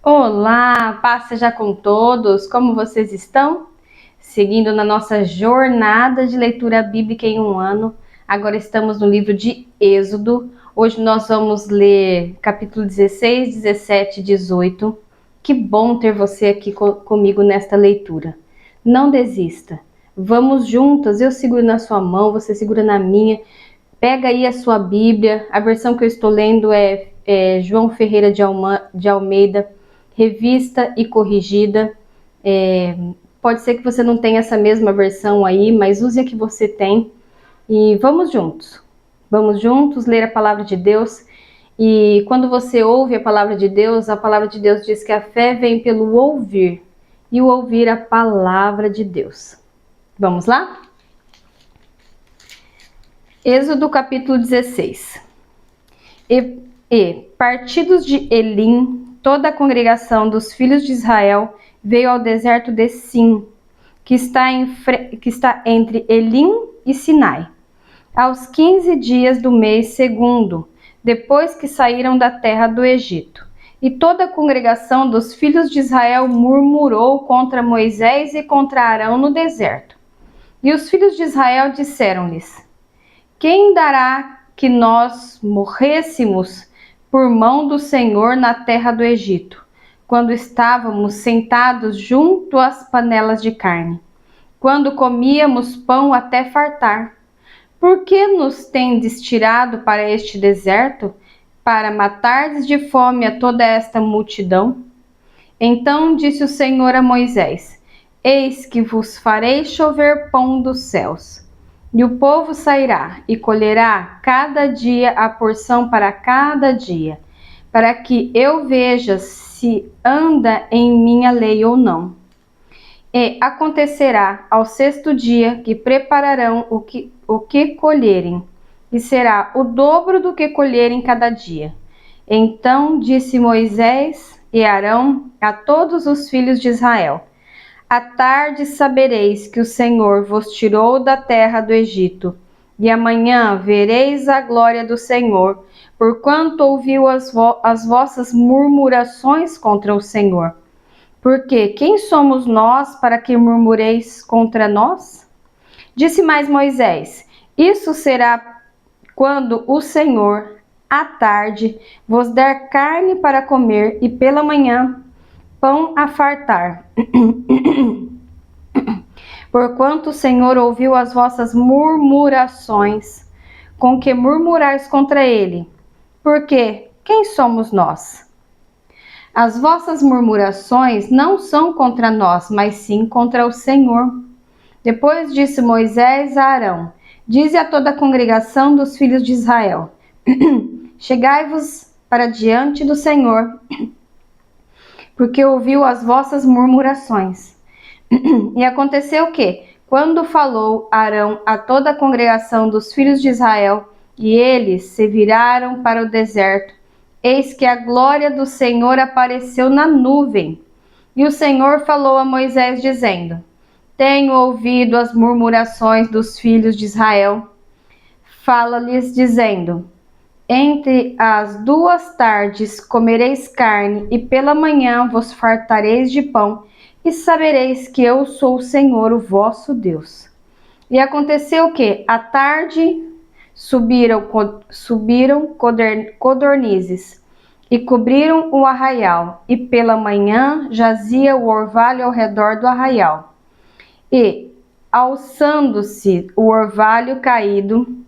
Olá, paz seja com todos, como vocês estão? Seguindo na nossa jornada de leitura bíblica em um ano, agora estamos no livro de Êxodo. Hoje nós vamos ler capítulo 16, 17 e 18. Que bom ter você aqui comigo nesta leitura. Não desista, vamos juntas, eu seguro na sua mão, você segura na minha. Pega aí a sua Bíblia, a versão que eu estou lendo é João Ferreira de Almeida, revista e corrigida. Pode ser que você não tenha essa mesma versão aí, mas use a que você tem e vamos juntos ler a palavra de Deus. E quando você ouve a palavra de Deus diz que a fé vem pelo ouvir e o ouvir a palavra de Deus. Vamos lá? Êxodo capítulo 16. Partidos de Elim, toda a congregação dos filhos de Israel veio ao deserto de Sim, que está entre Elim e Sinai, aos 15 dias do mês segundo, depois que saíram da terra do Egito. E toda a congregação dos filhos de Israel murmurou contra Moisés e contra Arão no deserto. E os filhos de Israel disseram-lhes: quem dará que nós morrêssemos por mão do Senhor na terra do Egito, quando estávamos sentados junto às panelas de carne, quando comíamos pão até fartar? Por que nos tendes tirado para este deserto, para matardes de fome a toda esta multidão? Então disse o Senhor a Moisés: eis que vos farei chover pão dos céus. E o povo sairá e colherá cada dia a porção para cada dia, para que eu veja se anda em minha lei ou não. E acontecerá ao sexto dia que prepararão o que colherem, e será o dobro do que colherem cada dia. Então disse Moisés e Arão a todos os filhos de Israel: à tarde sabereis que o Senhor vos tirou da terra do Egito, e amanhã vereis a glória do Senhor, porquanto ouviu as vossas murmurações contra o Senhor. Porque quem somos nós para que murmureis contra nós? Disse mais Moisés: isso será quando o Senhor, à tarde, vos der carne para comer, e pela manhã pão a fartar. Porquanto o Senhor ouviu as vossas murmurações, com que murmurais contra ele. Porque quem somos nós? As vossas murmurações não são contra nós, mas sim contra o Senhor. Depois disse Moisés a Arão: dize a toda a congregação dos filhos de Israel: chegai-vos para diante do Senhor, porque ouviu as vossas murmurações. E aconteceu que, quando falou Arão a toda a congregação dos filhos de Israel, e eles se viraram para o deserto, eis que a glória do Senhor apareceu na nuvem. E o Senhor falou a Moisés, dizendo: tenho ouvido as murmurações dos filhos de Israel. Fala-lhes, dizendo: entre as duas tardes comereis carne, e pela manhã vos fartareis de pão, e sabereis que eu sou o Senhor, o vosso Deus. E aconteceu que, à tarde, subiram codornizes, e cobriram o arraial, e pela manhã jazia o orvalho ao redor do arraial. E, alçando-se o orvalho caído,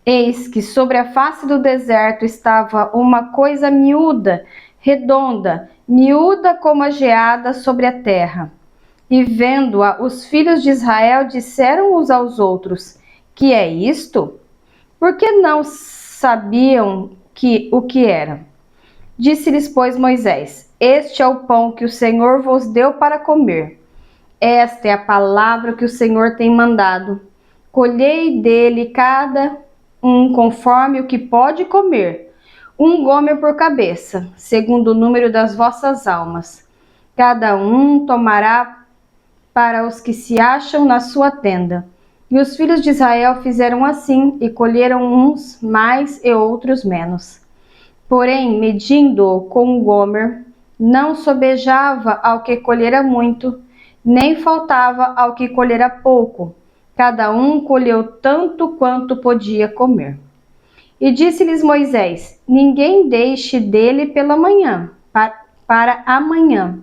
eis que sobre a face do deserto estava uma coisa miúda, redonda, miúda como a geada sobre a terra. E vendo-a, os filhos de Israel disseram uns aos outros: que é isto? Porque não sabiam o que era. Disse-lhes, pois, Moisés: este é o pão que o Senhor vos deu para comer. Esta é a palavra que o Senhor tem mandado. Colhei dele cada conforme o que pode comer, um gomer por cabeça, segundo o número das vossas almas. Cada um tomará para os que se acham na sua tenda. E os filhos de Israel fizeram assim, e colheram uns mais e outros menos. Porém, medindo-o com um gomer, não sobejava ao que colhera muito, nem faltava ao que colhera pouco. Cada um colheu tanto quanto podia comer. E disse-lhes Moisés: ninguém deixe dele pela manhã, para amanhã.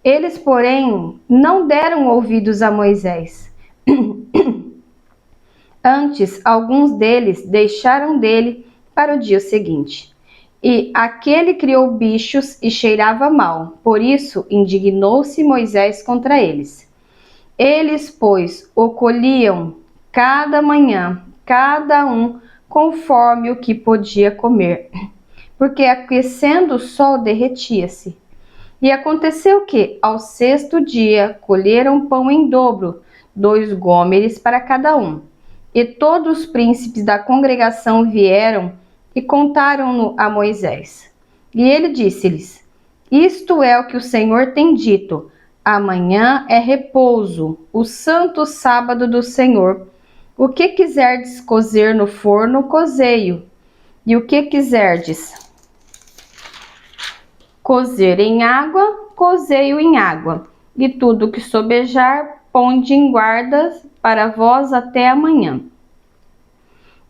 Eles, porém, não deram ouvidos a Moisés. Antes, alguns deles deixaram dele para o dia seguinte. E aquele criou bichos e cheirava mal. Por isso, indignou-se Moisés contra eles. Eles, pois, o colhiam cada manhã, cada um conforme o que podia comer, porque aquecendo o sol derretia-se. E aconteceu que, ao sexto dia, colheram pão em dobro, 2 gômeres para cada um. E todos os príncipes da congregação vieram e contaram-no a Moisés. E ele disse-lhes: isto é o que o Senhor tem dito: amanhã é repouso, o santo sábado do Senhor. O que quiserdes cozer no forno, cozei-o, e o que quiserdes cozer em água, cozei-o em água, e tudo que sobejar, ponde em guarda para vós até amanhã.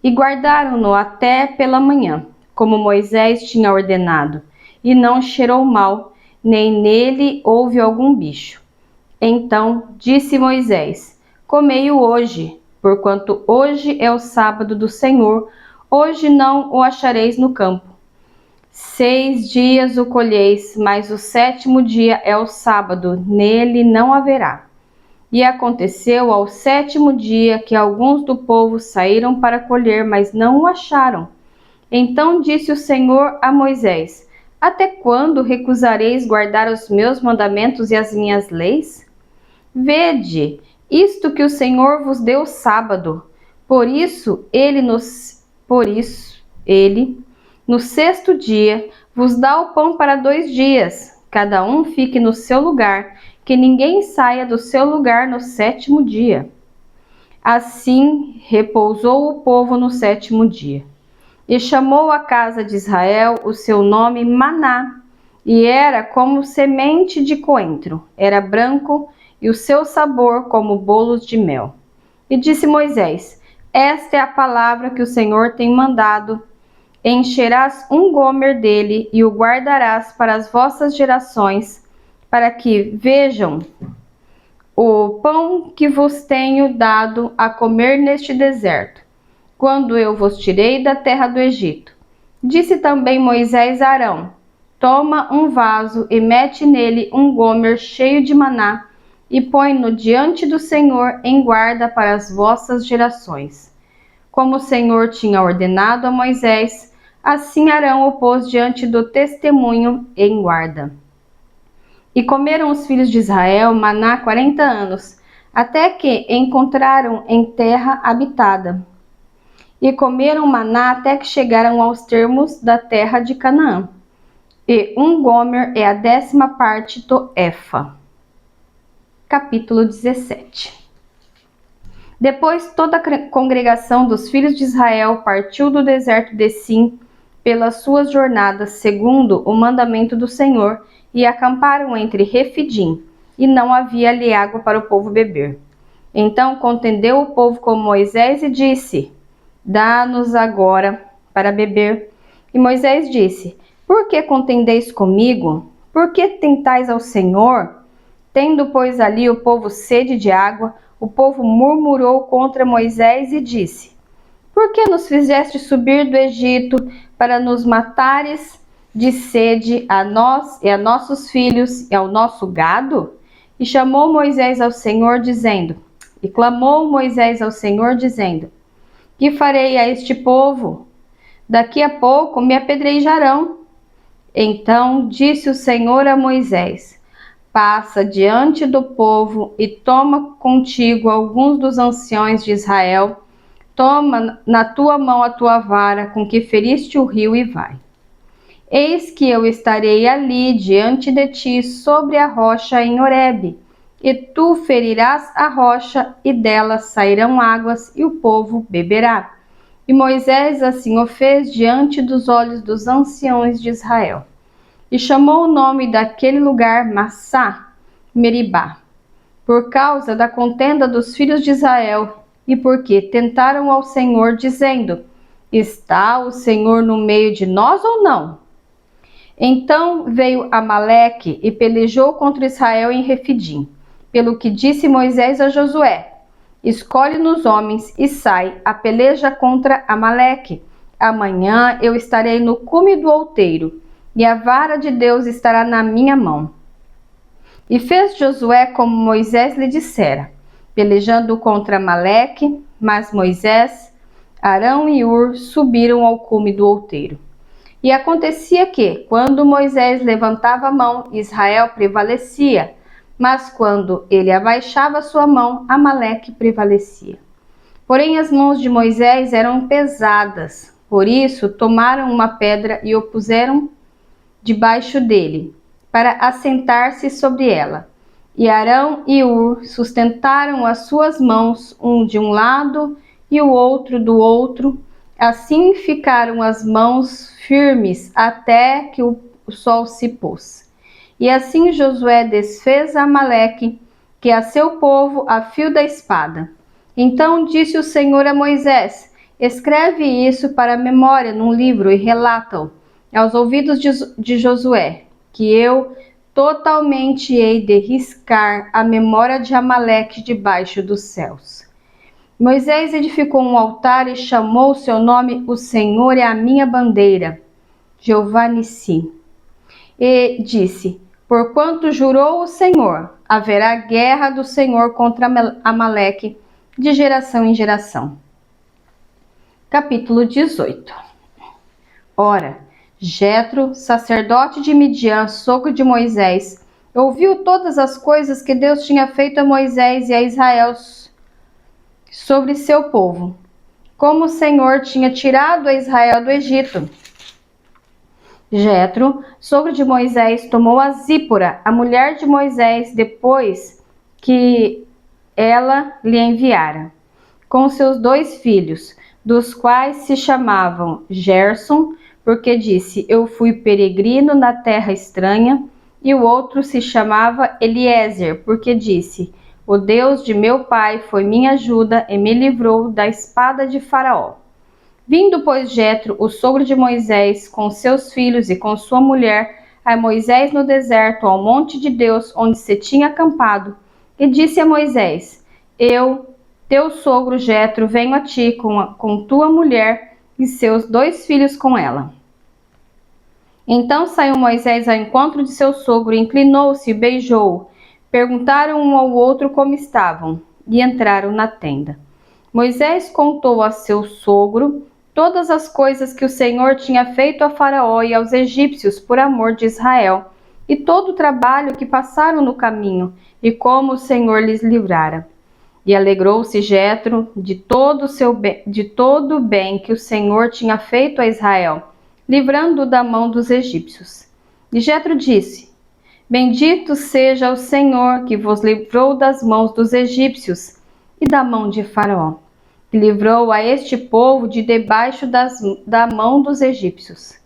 E guardaram-no até pela manhã, como Moisés tinha ordenado, e não cheirou mal, nem nele houve algum bicho. Então disse Moisés: comei-o hoje, porquanto hoje é o sábado do Senhor, hoje não o achareis no campo. 6 dias o colheis, mas o 7º dia é o sábado, nele não haverá. E aconteceu ao 7º dia que alguns do povo saíram para colher, mas não o acharam. Então disse o Senhor a Moisés: até quando recusareis guardar os meus mandamentos e as minhas leis? Vede, isto que o Senhor vos deu sábado. Por isso ele, no 6º dia, vos dá o pão para 2 dias. Cada um fique no seu lugar, que ninguém saia do seu lugar no 7º dia. Assim repousou o povo no 7º dia. E chamou a casa de Israel o seu nome Maná, e era como semente de coentro, era branco, e o seu sabor como bolos de mel. E disse Moisés: esta é a palavra que o Senhor tem mandado: encherás 1 gômer dele e o guardarás para as vossas gerações, para que vejam o pão que vos tenho dado a comer neste deserto, quando eu vos tirei da terra do Egito. Disse também Moisés a Arão: toma um vaso e mete nele 1 gômer cheio de maná, e põe-no diante do Senhor em guarda para as vossas gerações. Como o Senhor tinha ordenado a Moisés, assim Arão o pôs diante do testemunho em guarda. E comeram os filhos de Israel maná 40 anos, até que encontraram em terra habitada. E comeram maná até que chegaram aos termos da terra de Canaã. E 1 gômer é a 10ª parte do efa. Capítulo 17. Depois toda a congregação dos filhos de Israel partiu do deserto de Sim pelas suas jornadas, segundo o mandamento do Senhor, e acamparam entre Refidim, e não havia ali água para o povo beber. Então contendeu o povo com Moisés e disse: dá-nos agora para beber. E Moisés disse: por que contendeis comigo? Por que tentais ao Senhor? Tendo, pois, ali o povo sede de água, o povo murmurou contra Moisés e disse: por que nos fizeste subir do Egito para nos matares de sede a nós e a nossos filhos e ao nosso gado? E chamou Moisés ao Senhor, dizendo, e clamou Moisés ao Senhor, dizendo: que farei a este povo? Daqui a pouco me apedrejarão. Então disse o Senhor a Moisés: passa diante do povo e toma contigo alguns dos anciões de Israel. Toma na tua mão a tua vara com que feriste o rio e vai. Eis que eu estarei ali diante de ti sobre a rocha em Horebe, e tu ferirás a rocha, e dela sairão águas, e o povo beberá. E Moisés assim o fez diante dos olhos dos anciões de Israel. e chamou o nome daquele lugar Massá, Meribá, por causa da contenda dos filhos de Israel, e porque tentaram ao Senhor, dizendo: Está o Senhor no meio de nós ou não? Então veio Amaleque e pelejou contra Israel em Refidim. Pelo que disse Moisés a Josué: Escolhe-nos homens e sai, a peleja contra Amaleque. Amanhã eu estarei no cume do outeiro, e a vara de Deus estará na minha mão. E fez Josué como Moisés lhe dissera, pelejando contra Amaleque, mas Moisés, Arão e Ur subiram ao cume do outeiro. E acontecia que, quando Moisés levantava a mão, Israel prevalecia, mas quando ele abaixava sua mão, Amaleque prevalecia. Porém as mãos de Moisés eram pesadas, por isso tomaram uma pedra e o puseram debaixo dele, para assentar-se sobre ela. E Arão e Ur sustentaram as suas mãos, um de um lado e o outro do outro. Assim ficaram as mãos firmes até que o sol se pôs. E assim Josué desfez Amaleque, que a seu povo a fio da espada. Então disse o Senhor a Moisés: Escreve isso para a memória num livro e relata-o aos ouvidos de Josué, que eu totalmente hei de riscar a memória de Amaleque debaixo dos céus. Moisés edificou um altar e chamou o seu nome: O Senhor é a minha bandeira, Jeová Nissi. E disse: Porquanto jurou o Senhor, haverá guerra do Senhor contra Amaleque de geração em geração. Capítulo 18. Ora, Jetro, sacerdote de Midian, sogro de Moisés, ouviu todas as coisas que Deus tinha feito a Moisés e a Israel sobre seu povo, como o Senhor tinha tirado a Israel do Egito. Jetro, sogro de Moisés, tomou a Zípora, a mulher de Moisés, depois que ela lhe enviara, com seus 2 filhos, dos quais se chamavam Gerson, porque disse: Eu fui peregrino na terra estranha, e o outro se chamava Eliezer, porque disse: O Deus de meu pai foi minha ajuda e me livrou da espada de Faraó. Vindo, pois, Jetro, o sogro de Moisés, com seus filhos e com sua mulher, a Moisés no deserto, ao monte de Deus, onde se tinha acampado, e disse a Moisés: Eu, teu sogro Jetro, venho a ti com tua mulher e seus 2 filhos com ela. Então saiu Moisés ao encontro de seu sogro, inclinou-se e beijou-o. Perguntaram um ao outro como estavam, e entraram na tenda. Moisés contou a seu sogro todas as coisas que o Senhor tinha feito a Faraó e aos egípcios por amor de Israel, e todo o trabalho que passaram no caminho, e como o Senhor lhes livrara. E alegrou-se Jetro de todo o bem que o Senhor tinha feito a Israel, livrando-o da mão dos egípcios. E Jetro disse: Bendito seja o Senhor, que vos livrou das mãos dos egípcios e da mão de Faraó, que livrou a este povo de debaixo da mão dos egípcios.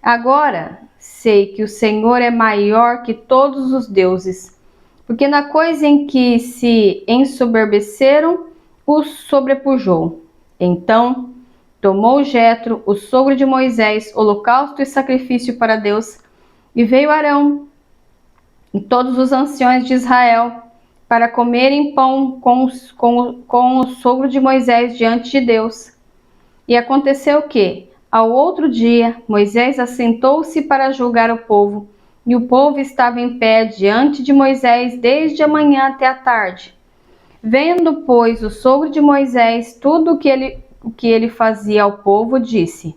Agora sei que o Senhor é maior que todos os deuses, porque na coisa em que se ensoberbeceram, os sobrepujou. Então tomou Jetro, o sogro de Moisés, holocausto e sacrifício para Deus, e veio Arão e todos os anciões de Israel para comerem pão com o sogro de Moisés diante de Deus. E aconteceu que, ao outro dia, Moisés assentou-se para julgar o povo, e o povo estava em pé diante de Moisés desde a manhã até a tarde. Vendo, pois, o sogro de Moisés tudo o que ele fazia ao povo, disse: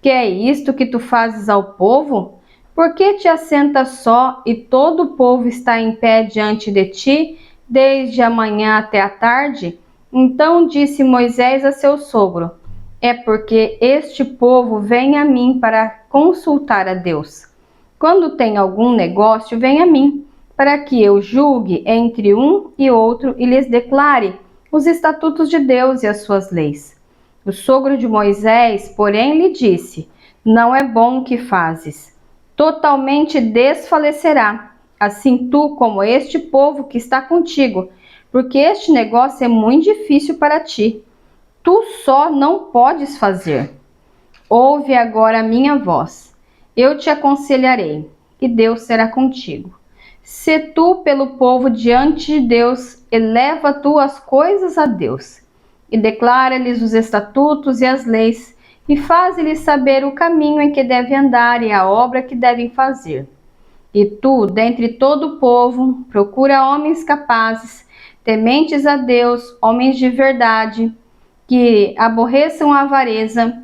Que é isto que tu fazes ao povo? Por que te assentas só e todo o povo está em pé diante de ti, desde a manhã até a tarde? Então disse Moisés a seu sogro: É porque este povo vem a mim para consultar a Deus. Quando tem algum negócio, vem a mim, para que eu julgue entre um e outro e lhes declare os estatutos de Deus e as suas leis. O sogro de Moisés, porém, lhe disse: Não é bom o que fazes. totalmente desfalecerá, assim tu como este povo que está contigo, porque este negócio é muito difícil para ti. Tu só não podes fazer. Ouve agora a minha voz. Eu te aconselharei, e Deus será contigo. Se tu pelo povo diante de Deus, eleva tu as coisas a Deus, e declara-lhes os estatutos e as leis, e faz-lhes saber o caminho em que devem andar e a obra que devem fazer. E tu, dentre todo o povo, procura homens capazes, tementes a Deus, homens de verdade, que aborreçam a avareza,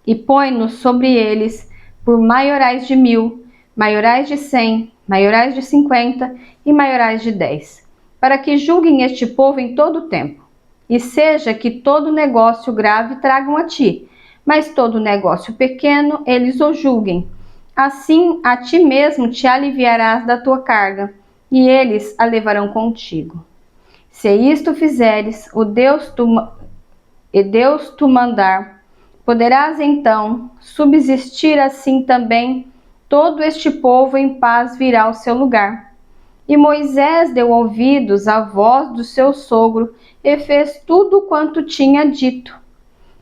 e põe-nos sobre eles por maiorais de 1000, maiorais de 100, maiorais de 50 e maiorais de 10, para que julguem este povo em todo o tempo. E seja que todo negócio grave tragam a ti, mas todo negócio pequeno eles o julguem. Assim a ti mesmo te aliviarás da tua carga, e eles a levarão contigo. Se isto fizeres, Deus tu mandar, poderás então subsistir, assim também todo este povo em paz virá ao seu lugar. E Moisés deu ouvidos à voz do seu sogro e fez tudo quanto tinha dito.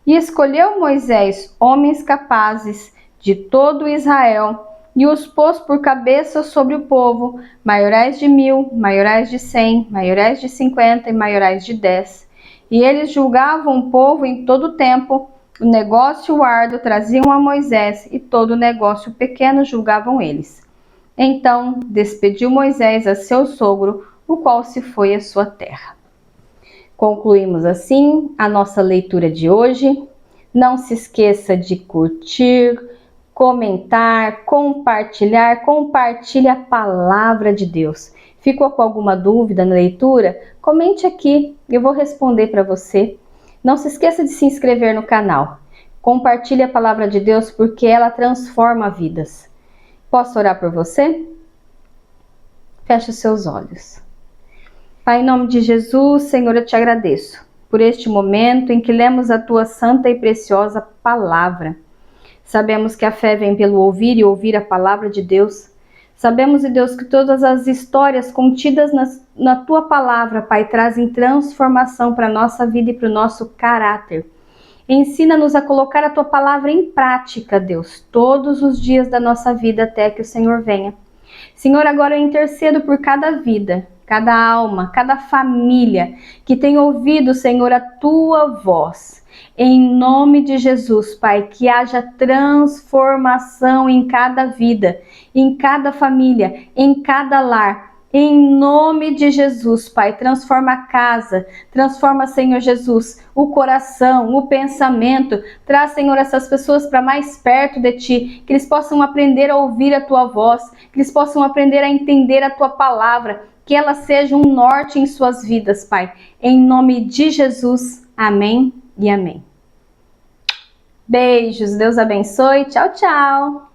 E escolheu Moisés homens capazes de todo Israel, e os pôs por cabeça sobre o povo, maiorais de 1000, maiorais de 100, maiorais de 50 e maiorais de 10. E eles julgavam o povo em todo o tempo. O negócio árduo traziam a Moisés, e todo o negócio pequeno julgavam eles. Então despediu Moisés a seu sogro, o qual se foi à sua terra. Concluímos assim a nossa leitura de hoje. Não se esqueça de curtir, comentar, compartilhar. Compartilhe a palavra de Deus. Ficou com alguma dúvida na leitura? Comente aqui, eu vou responder para você. Não se esqueça de se inscrever no canal. Compartilhe a palavra de Deus porque ela transforma vidas. Posso orar por você? Feche os seus olhos. Pai, em nome de Jesus, Senhor, eu te agradeço por este momento em que lemos a tua santa e preciosa palavra. Sabemos que a fé vem pelo ouvir e ouvir a palavra de Deus. Sabemos, Deus, que todas as histórias contidas na tua palavra, Pai, trazem transformação para a nossa vida e para o nosso caráter. Ensina-nos a colocar a tua palavra em prática, Deus, todos os dias da nossa vida até que o Senhor venha. Senhor, agora eu intercedo por cada vida, cada alma, cada família que tem ouvido, Senhor, a tua voz. Em nome de Jesus, Pai, que haja transformação em cada vida, em cada família, em cada lar. Em nome de Jesus, Pai, transforma a casa, transforma, Senhor Jesus, o coração, o pensamento. Traz, Senhor, essas pessoas para mais perto de Ti, que eles possam aprender a ouvir a Tua voz, que eles possam aprender a entender a Tua palavra, que ela seja um norte em suas vidas, Pai. Em nome de Jesus, amém e amém. Beijos, Deus abençoe, tchau, tchau!